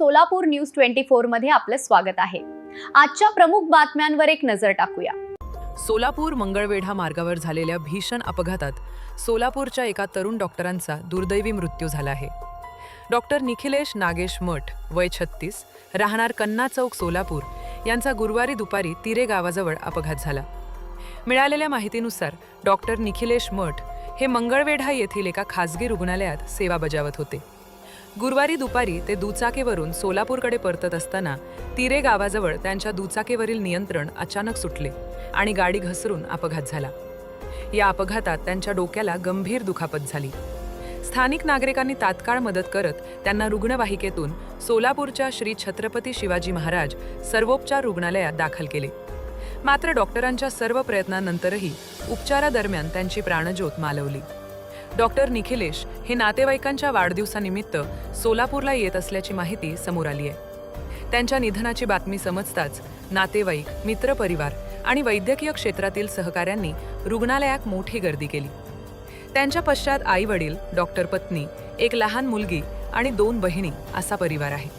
Solapur news 24 मध्ये आपलं स्वागत आहे। आजच्या प्रमुख बातम्यांवर एक नजर टाकूया। सोलापूर मंगळवेढा मार्गावर झालेल्या भीषण अपघातात सोलापूरच्या एका तरुण डॉक्टरांचा दुर्दैवी मृत्यू झाला आहे। डॉक्टर निखिलेश नागेश मठ वय 36 राहणार कन्ना चौक सोलापूर यांचा गुरुवारी दुपारी तिरे गावाजवळ अपघात झाला। मिळालेल्या माहितीनुसार डॉक्टर निखिलेश मठ हे मंगळवेढा येथील एका खासगी रुग्णालयात सेवा बजावत होते। गुरुवारी दुपारी ते दुचाकीवरून सोलापूरकडे परतत असताना तिरे गावाजवळ त्यांच्या दुचाकीवरील नियंत्रण अचानक सुटले आणि गाडी घसरून अपघात झाला। या अपघातात त्यांच्या डोक्याला गंभीर दुखापत झाली। स्थानिक नागरिकांनी तात्काळ मदत करत त्यांना रुग्णवाहिकेतून सोलापूरच्या श्री छत्रपती शिवाजी महाराज सर्वोपचार रुग्णालयात दाखल केले। मात्र डॉक्टरांच्या सर्व प्रयत्नांनंतरही उपचारादरम्यान त्यांची प्राणज्योत मालवली। डॉक्टर निखिलेश हे नातेवाईकांच्या वाढदिवसानिमित्त सोलापूरला येत असल्याची माहिती समोर आली आहे। त्यांच्या निधनाची बातमी समजताच नातेवाईक, मित्रपरिवार आणि वैद्यकीय क्षेत्रातील सहकाऱ्यांनी रुग्णालयात मोठी गर्दी केली। त्यांच्या पश्चात आई-वडील, डॉक्टर पत्नी, एक लहान मुलगी आणि 2 बहिणी असा परिवार आहे।